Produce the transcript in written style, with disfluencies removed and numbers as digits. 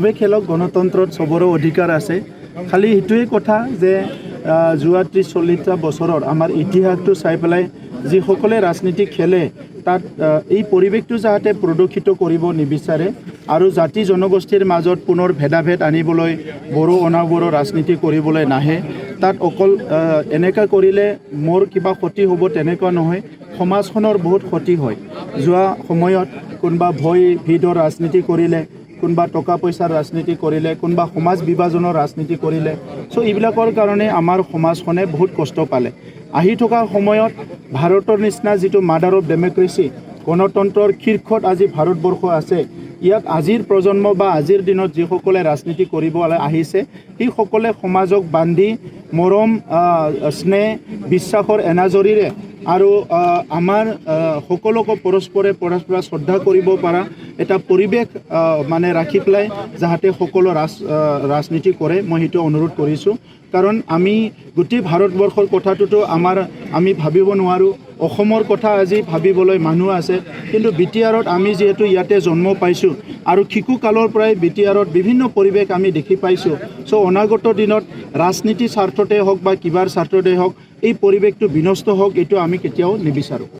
চবে খেলক, গণতন্ত্ৰত চবৰো অধিকাৰ আছে। খালি সেইটোৱে কথা যে যোৱা 30-40টা বছৰৰ আমাৰ ইতিহাসটো চাই পেলাই যিসকলে ৰাজনীতি খেলে তাত এই পৰিৱেশটো যাতে প্ৰদূষিত কৰিব নিবিচাৰে আৰু জাতি জনগোষ্ঠীৰ মাজত পুনৰ ভেদাভেদ আনিবলৈ বড়ো অনাবড়ো ৰাজনীতি কৰিবলৈ নাহে। তাত অকল এনেকুৱা কৰিলে মোৰ কিবা ক্ষতি হ'ব তেনেকুৱা নহয়, সমাজখনৰ বহুত ক্ষতি হয়। যোৱা সময়ত কোনোবা ভয় ভিদৰ ৰাজনীতি কৰিলে, কোনোবা টকা পইচাৰ ৰাজনীতি কৰিলে, কোনোবা সমাজ বিভাজনৰ ৰাজনীতি কৰিলে। এইবিলাকৰ কাৰণে আমাৰ সমাজখনে বহুত কষ্ট পালে। আহি থকা সময়ত ভাৰতৰ নিচিনা যিটো মাদাৰ অফ ডেমক্ৰেচি, গণতন্ত্ৰৰ শীৰ্ষত আজি ভাৰতবৰ্ষ আছে, ইয়াত আজিৰ প্ৰজন্ম বা আজিৰ দিনত যিসকলে ৰাজনীতি কৰিব আহিছে সেইসকলে সমাজক বান্ধি মৰম, স্নেহ, বিশ্বাসৰ এনাজৰীৰে আৰু আমাৰ সকলোকে পৰস্পৰে শ্ৰদ্ধা কৰিব পৰা এটা পৰিৱেশ মানে ৰাখি পেলাই যাতে সকলো ৰাজনীতি কৰে, মই সেইটো অনুৰোধ কৰিছোঁ। কাৰণ আমি গোটেই ভাৰতবৰ্ষৰ কথাটোতো আমি ভাবিব নোৱাৰোঁ। অসমৰ কথা আজি ভাবিবলৈ মানুহ আছে, কিন্তু বিটিআৰত আমি যিহেতু ইয়াতে জন্ম পাইছোঁ আৰু শিশুকালৰ পৰাই বিটিআৰত বিভিন্ন পৰিৱেশ আমি দেখি পাইছোঁ। অনাগত দিনত ৰাজনীতিৰ স্বাৰ্থতে হওক বা কিবাৰ স্বাৰ্থতে হওক এই পৰিৱেশটো বিনষ্ট হওক, এইটো আমি কেতিয়াও নিবিচাৰোঁ।